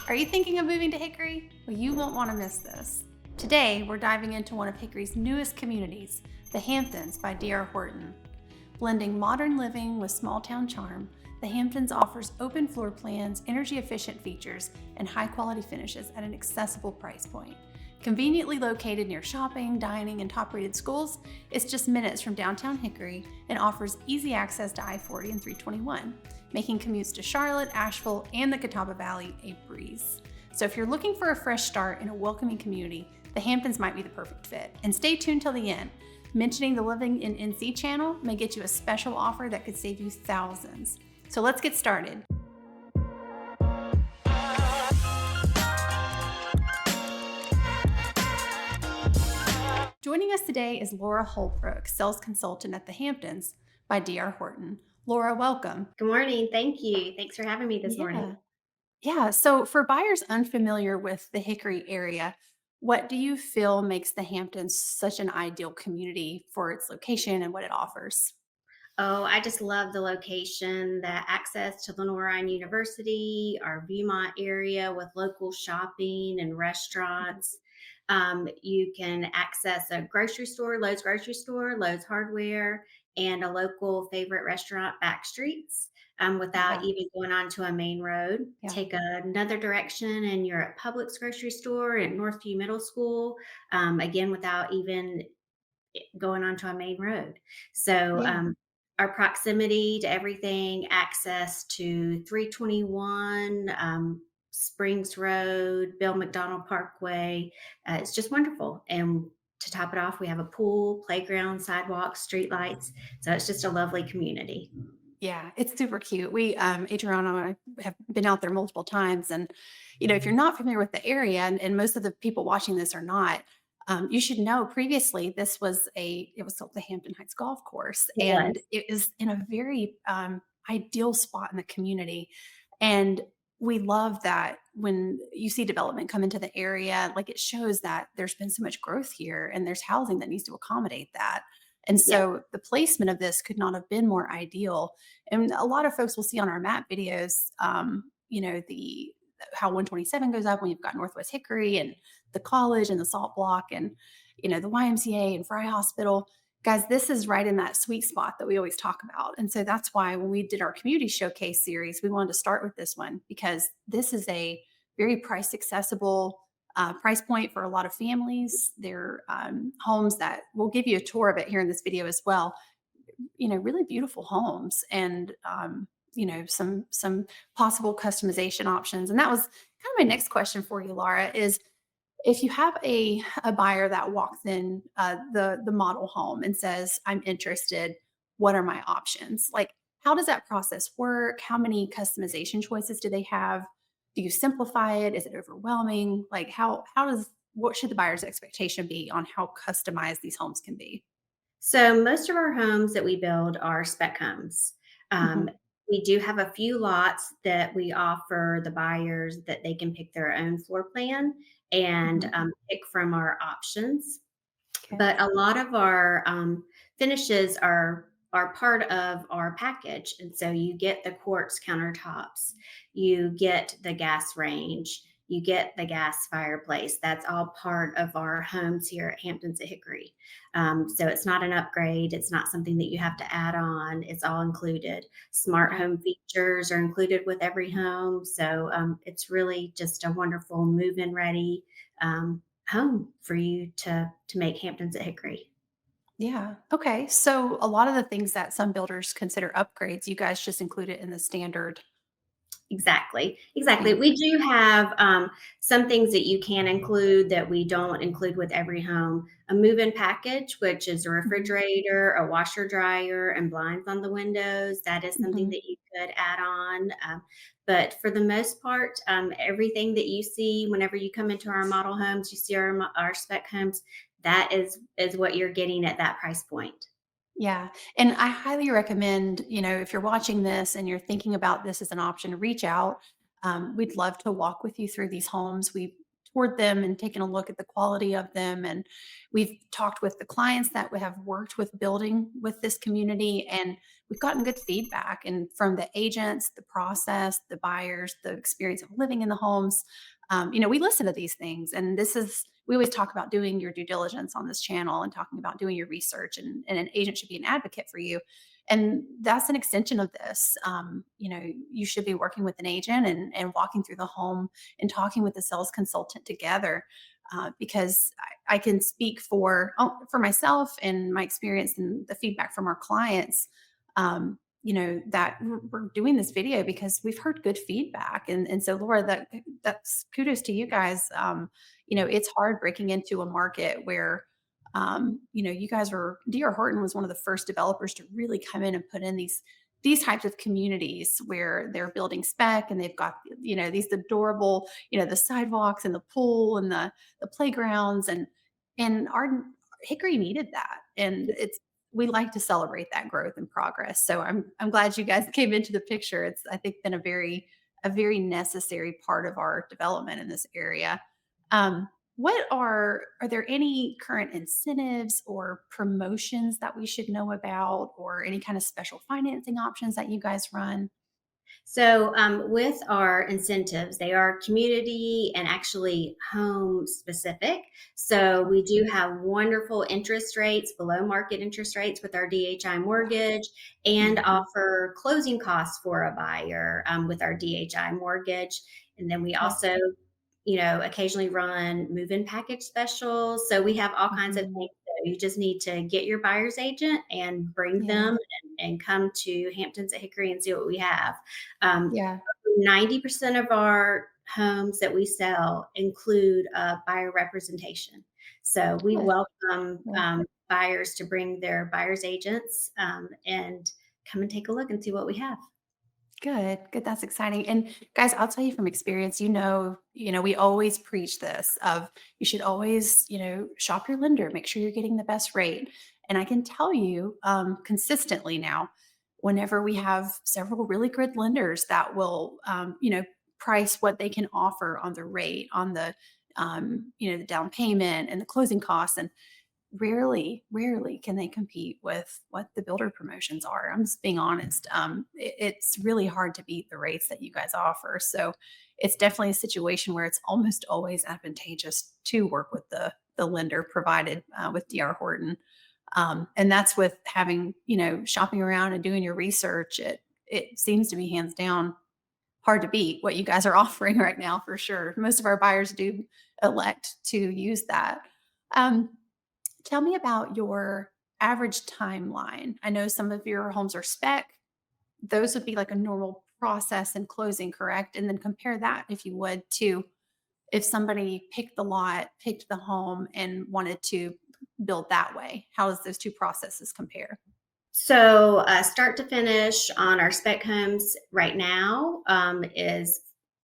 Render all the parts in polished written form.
Are you thinking of moving to Hickory? Well, you won't want to miss this. Today, we're diving into one of Hickory's newest communities, the Hamptons by DR Horton. Blending modern living with small town charm, the Hamptons offers open floor plans, energy efficient features, and high quality finishes at an accessible price point. Conveniently located near shopping, dining, and top rated schools, it's just minutes from downtown Hickory and offers easy access to I 40 and 321, making commutes to Charlotte, Asheville, and the Catawba Valley a breeze. So if you're looking for a fresh start in a welcoming community, the Hamptons might be the perfect fit. And stay tuned till the end. Mentioning the Living in NC channel may get you a special offer that could save you thousands. So let's get started. Joining us today is Lara Holbrook, sales consultant at the Hamptons by DR Horton. Laura, welcome. Good morning. Thank you. Thanks for having me this morning. Yeah. Yeah. So for buyers unfamiliar with the Hickory area, what do you feel makes the Hamptons such an ideal community for its location and what it offers? Oh, I just love the location, the access to Lenora University, our Viewmont area with local shopping and restaurants. You can access a grocery store, Lowe's Hardware, and a local favorite restaurant, back streets, without Yeah. even going onto a main road. Yeah. Take another direction, and you're at Publix grocery store at Northview Middle School, again, without even going onto a main road. So Yeah. our proximity to everything, access to 321 Springs Road, Bill McDonald Parkway, it's just wonderful. And to top it off, we have a pool, playground, sidewalks, street lights. So it's just a lovely community. Yeah, it's super cute. Adriana and I have been out there multiple times. And, if you're not familiar with the area, and most of the people watching this are not, you should know previously it was called the Hampton Heights Golf Course. It And was. it is in a very ideal spot in the community. And we love that when you see development come into the area, like it shows that there's been so much growth here and there's housing that needs to accommodate that. And Yeah. so the placement of this could not have been more ideal. And a lot of folks will see on our map videos, the how 127 goes up when you've got Northwest Hickory and the college and the salt block and the YMCA and Fry Hospital. Guys, this is right in that sweet spot that we always talk about. And so that's why when we did our community showcase series, we wanted to start with this one because this is a very price accessible price point for a lot of families. They're homes that we'll give you a tour of it here in this video as well. Really beautiful homes and some possible customization options. And that was kind of my next question for you, Laura, is if you have a buyer that walks in the model home and says, "I'm interested, what are my options?" Like, how does that process work? How many customization choices do they have? Do you simplify it? Is it overwhelming? Like, what should the buyer's expectation be on how customized these homes can be? So most of our homes that we build are spec homes. Um, Mhm. we do have a few lots that we offer the buyers that they can pick their own floor plan and Mhm. pick from our options. Okay. But a lot of our finishes are part of our package, and so you get the quartz countertops, you get the gas range, you get the gas fireplace. That's all part of our homes here at Hamptons at Hickory. So it's not an upgrade. It's not something that you have to add on. It's all included. Smart Yeah. home features are included with every home. So it's really just a wonderful move-in ready home for you to make Hamptons at Hickory. Yeah. Okay. So a lot of the things that some builders consider upgrades, you guys just include it in the standard. Exactly, exactly. Yeah. We do have some things that you can include that we don't include with every home. A move-in package, which is a Mhm. refrigerator, a washer dryer, and blinds on the windows. That is something Mhm. that you could add on. But for the most part, everything that you see whenever you come into our model homes, you see our spec homes. That is what you're getting at that price point. Yeah. And I highly recommend, if you're watching this and you're thinking about this as an option, reach out. We'd love to walk with you through these homes. We've toured them and taken a look at the quality of them. And we've talked with the clients that we have worked with building with this community. And we've gotten good feedback and from the agents, the process, the buyers, the experience of living in the homes. We listen to these things, and we always talk about doing your due diligence on this channel and talking about doing your research, and an agent should be an advocate for you. And that's an extension of this. You should be working with an agent and walking through the home and talking with the sales consultant together, because I can speak for myself and my experience and the feedback from our clients. That we're doing this video because we've heard good feedback, and so Laura, that's kudos to you guys. It's hard breaking into a market where you guys were DR Horton was one of the first developers to really come in and put in these types of communities where they're building spec and they've got these adorable the sidewalks and the pool and the playgrounds, and our Hickory needed that, and we like to celebrate that growth and progress. So I'm glad you guys came into the picture. It's, I think, been a very necessary part of our development in this area. What are there any current incentives or promotions that we should know about, or any kind of special financing options that you guys run? So, with our incentives, they are community and actually home specific. So, we do have wonderful interest rates, below market interest rates with our DHI mortgage, and Mhm. offer closing costs for a buyer with our DHI mortgage. And then we Okay. also, occasionally run move in package specials. So, we have all kinds of Mhm. things. So you just need to get your buyer's agent and bring Yeah. them and come to Hamptons at Hickory and see what we have. Um, Yeah. 90% of our homes that we sell include buyer representation. So we Good. welcome Yeah. buyers to bring their buyer's agents and come and take a look and see what we have. Good, good. That's exciting. And guys, I'll tell you from experience, we always preach this of you should always, shop your lender, make sure you're getting the best rate. And I can tell you consistently now, whenever we have several really good lenders that will, price what they can offer on the rate, on the down payment and the closing costs. And rarely can they compete with what the builder promotions are. I'm just being honest. It's really hard to beat the rates that you guys offer. So it's definitely a situation where it's almost always advantageous to work with the lender provided with DR Horton. And that's with having, shopping around and doing your research. It seems to be hands down hard to beat what you guys are offering right now for sure. Most of our buyers do elect to use that. Um, Tell me about your average timeline. I know some of your homes are spec. Those would be like a normal process in closing, correct? And then compare that, if you would, to if somebody picked the lot, picked the home, and wanted to build that way. How does those two processes compare? So, start to finish on our spec homes right now is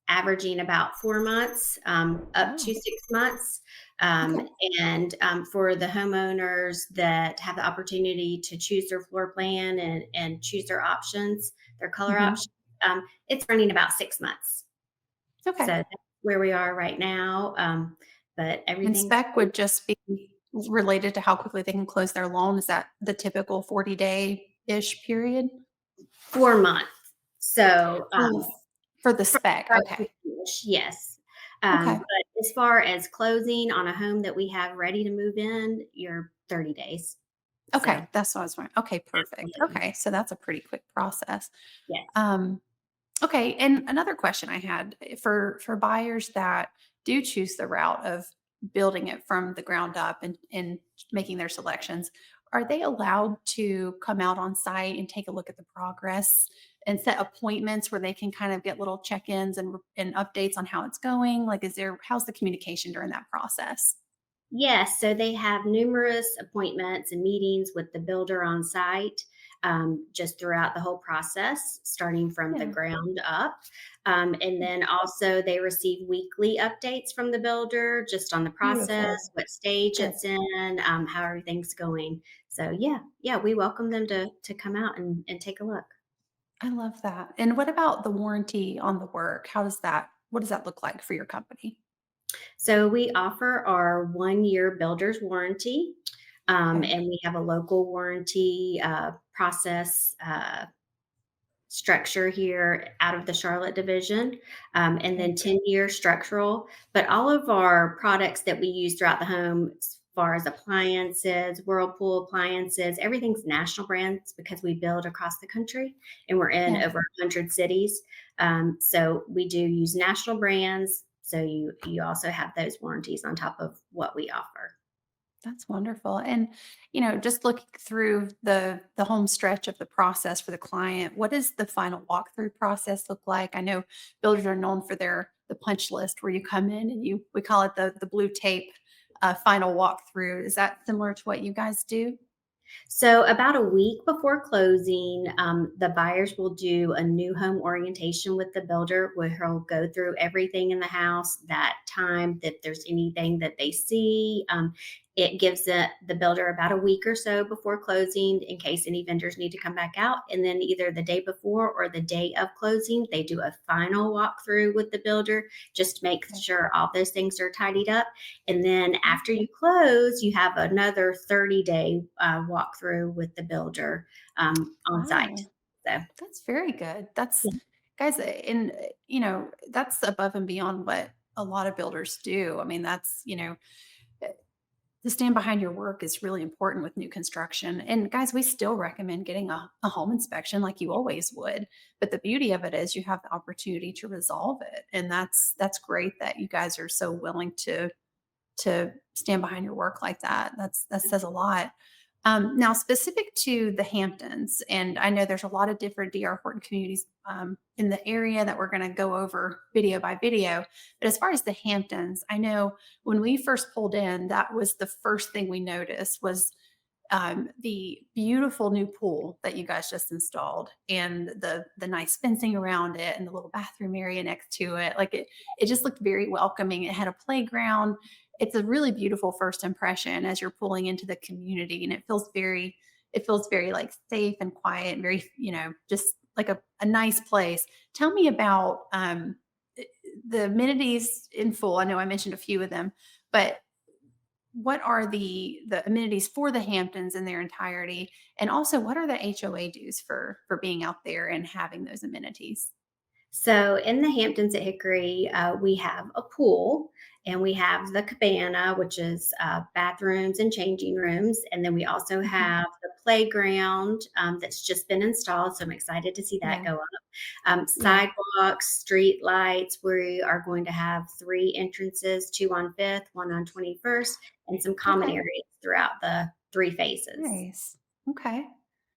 averaging about 4 months, up to Oh, 6 months. Um, okay. and for the homeowners that have the opportunity to choose their floor plan and choose their options, their color Mhm. options, it's running about 6 months. So Okay. that's where we are right now. But And everything's spec would just be related to how quickly they can close their loan. Is that the typical 40-day-ish period? 4 months. So, For for the spec. start to Okay. finish, yes. Okay. But as far as closing on a home that we have ready to move in, you're 30 days. Okay, So, that's what I was wondering. Okay, perfect. absolutely. Okay, so that's a pretty quick process. Yes. Um, okay, and another question I had for buyers that do choose the route of building it from the ground up and making their selections, are they allowed to come out on site and take a look at the progress and set appointments where they can kind of get little check-ins and updates on how it's going? Like, how's the communication during that process? Yes, so they have numerous appointments and meetings with the builder on site, just throughout the whole process, starting from the Yeah, ground up. And then also they receive weekly updates from the builder just on the process, beautiful. what stage Good. it's in, how everything's going. So yeah, we welcome them to come out and take a look. I love that. And what about the warranty on the work? What does that look like for your company? So we offer our 1 year builder's warranty. Okay. And we have a local warranty process structure here out of the Charlotte division, and Okay. then 10-year structural. But all of our products that we use throughout the home, as far as appliances, Whirlpool appliances, everything's national brands because we build across the country and we're in Yeah. over 100 cities. So we do use national brands. So you also have those warranties on top of what we offer. That's wonderful. And, just looking through the home stretch of the process for the client, what does the final walkthrough process look like? I know builders are known for the punch list where you come in and we call it the blue tape final walkthrough. Is that similar to what you guys do? So, about a week before closing, the buyers will do a new home orientation with the builder where he'll go through everything in the house, that time that there's anything that they see. It gives the builder about a week or so before closing in case any vendors need to come back out. And then either the day before or the day of closing, they do a final walkthrough with the builder just to make Okay. sure all those things are tidied up. And then Okay. after you close, you have another 30-day walkthrough with the builder on site. Wow. So, That's very good. That's yeah. guys, and that's above and beyond what a lot of builders do. I mean, that's, to stand behind your work is really important with new construction. And guys, we still recommend getting a home inspection like you always would. But the beauty of it is you have the opportunity to resolve it. And that's great that you guys are so willing to stand behind your work like that. That says a lot. Now, specific to the Hamptons, and I know there's a lot of different DR Horton communities in the area that we're going to go over video by video. But as far as the Hamptons, I know when we first pulled in, that was the first thing we noticed was the beautiful new pool that you guys just installed, and the nice fencing around it, and the little bathroom area next to it. Like it just looked very welcoming. It had a playground. It's a really beautiful first impression as you're pulling into the community, and it feels very like safe and quiet, and very just like a nice place. Tell me about the amenities in full. I know I mentioned a few of them, but what are the amenities for the Hamptons in their entirety? And also, what are the HOA dues for being out there and having those amenities? So in the Hamptons at Hickory, we have a pool and we have the cabana, which is bathrooms and changing rooms. And then we also Mhm. have the playground that's just been installed. So I'm excited to see that Yeah, go up. yeah. Sidewalks, street lights. We are going to have three entrances, two on Fifth, one on 21st, and some common Okay, areas throughout the three phases. nice. Okay,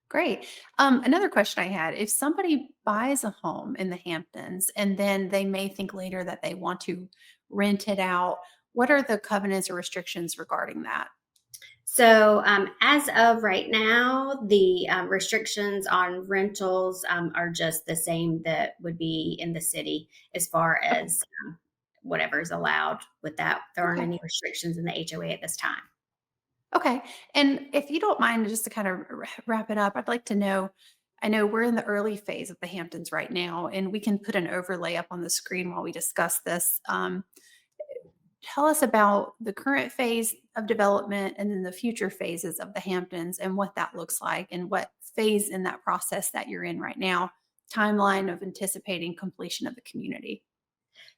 great. Another question I had: if somebody buys a home in the Hamptons and then they may think later that they want to rent it out, what are the covenants or restrictions regarding that? So, as of right now, the restrictions on rentals are just the same that would be in the city as far Okay, as whatever is allowed with that. There aren't okay. any restrictions in the HOA at this time. Okay. And if you don't mind, just to kind of wrap it up, I'd like to know. I know we're in the early phase of the Hamptons right now, and we can put an overlay up on the screen while we discuss this. Tell us about the current phase of development and then the future phases of the Hamptons and what that looks like, and what phase in that process that you're in right now, timeline of anticipating completion of the community.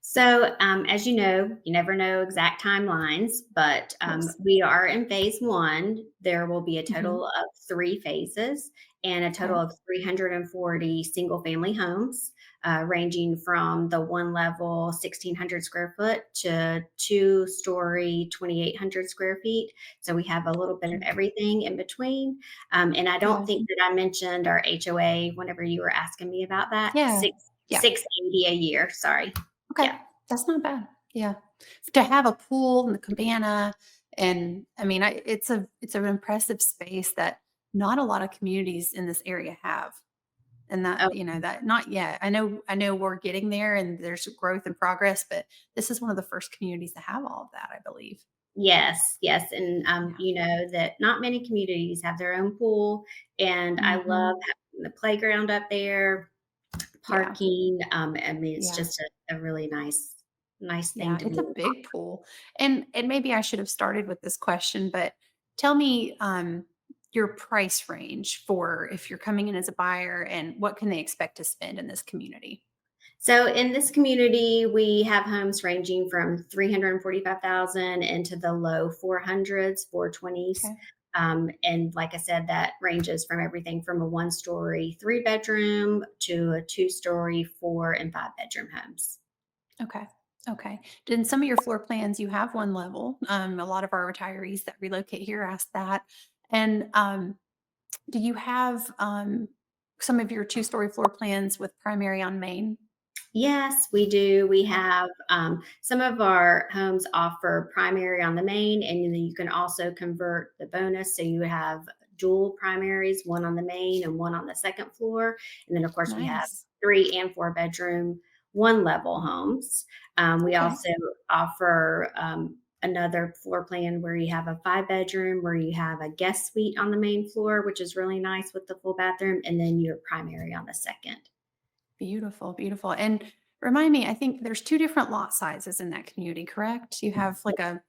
So, as you know, you never know exact timelines, but Of course. we are in phase one. There will be a Hmm. total of three phases and a total Okay. of 340 single family homes, ranging from the one level 1,600 square foot to two-story 2,800 square feet. So, we have a little bit of Mm. everything in between. And I don't Yeah. think that I mentioned our HOA whenever you were asking me about that. Yeah. Yeah. 680 a year. Sorry. Okay, Yeah. that's not bad. Yeah. To have a pool and the cabana, and I mean, it's an impressive space that not a lot of communities in this area have. And that, Oh, that not yet. I know we're getting there and there's growth and progress, but this is one of the first communities to have all of that, I believe. yes, yes, and, Yeah. you know that not many communities have their own pool, and I love Mhm. having the playground up there, Yeah. parking, I mean, it's Yeah. just a really nice thing Yeah, to be it's a able to big offer. pool. And maybe I should have started with this question, but tell me your price range for if you're coming in as a buyer and what can they expect to spend in this community? So in this community, we have homes ranging from 345,000 into the low 400s, 420s. Okay. And like I said, that ranges from everything from a one-story, three-bedroom to a two-story, four and five-bedroom homes. Okay. Okay. In some of your floor plans, you have one level. A lot of our retirees that relocate here ask that. And do you have some of your two-story floor plans with primary on main? Yes, we do. We Okay. have some of our homes offer primary on the main, and then you can also convert the bonus. So you have dual primaries, one on the main and one on the second floor. And then, of course, we have Nice. three and four bedroom, one level homes. We Okay. also offer another floor plan where you have a five bedroom, where you have a guest suite on the main floor, which is really nice with the full bathroom, and then your primary on the second. Beautiful, beautiful. And remind me, I think there's two different lot sizes in that community, correct? You have like a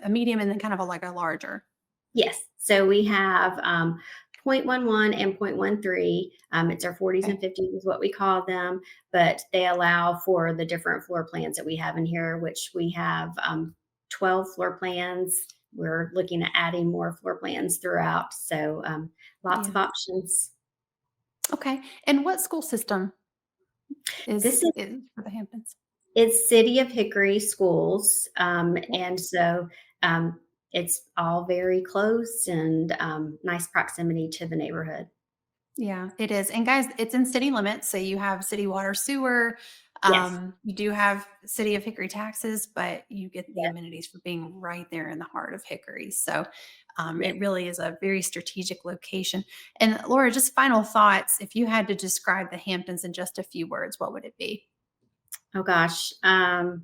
medium and then kind of like a larger. Yes. So we have 0.11 and 0.13. It's our 40s and Okay. 50s is what we call them, but they allow for the different floor plans that we have in here, which we have 12 floor plans. We're looking at adding more floor plans throughout. So lots of Yeah. options. Okay. And what school system This is for the Hamptons? is City of Hickory schools. Okay. And so it's all very close and nice proximity to the neighborhood. Yeah, it is. And guys, it's in city limits. So you have city water, sewer. Yes. You do have city of Hickory taxes, but you get the Yes. amenities for being right there in the heart of Hickory. So Yes. it really is a very strategic location. And Laura, just final thoughts. If you had to describe the Hamptons in just a few words, what would it be? Oh gosh, that's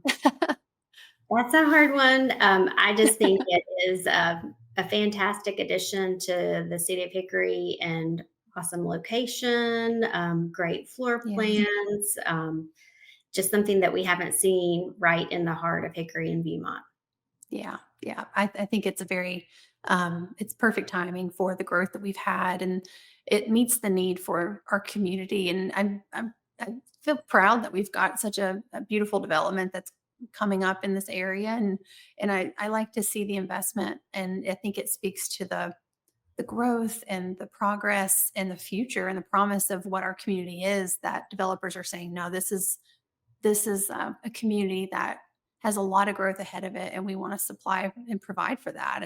a hard one. I just think it is a fantastic addition to the city of Hickory and awesome location, great floor Yes. plans, just something that we haven't seen right in the heart of Hickory and Viewmont. Yeah, yeah. I think it's a very it's perfect timing for the growth that we've had, and it meets the need for our community. And I feel proud that we've got such a beautiful development that's coming up in this area, and I like to see the investment, and I think it speaks to the growth and the progress and the future and the promise of what our community is. That developers are saying, no, this is a community that has a lot of growth ahead of it, and we want to supply and provide for that.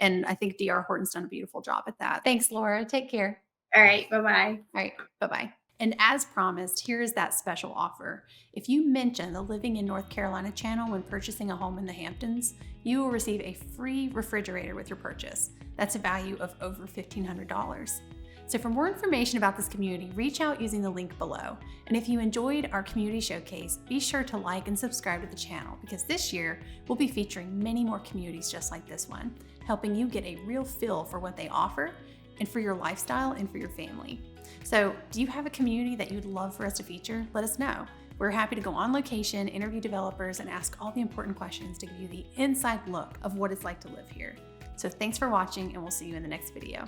And I think DR Horton's done a beautiful job at that. Thanks, Laura. Take care. All right, bye bye. All right, bye bye. And as promised, here is that special offer. If you mention the Living in North Carolina channel when purchasing a home in the Hamptons, you will receive a free refrigerator with your purchase. That's a value of over $1,500. So for more information about this community, reach out using the link below. And if you enjoyed our community showcase, be sure to like and subscribe to the channel because this year we'll be featuring many more communities just like this one, helping you get a real feel for what they offer and for your lifestyle and for your family. So do you have a community that you'd love for us to feature? Let us know. We're happy to go on location, interview developers, and ask all the important questions to give you the inside look of what it's like to live here. So thanks for watching, and we'll see you in the next video.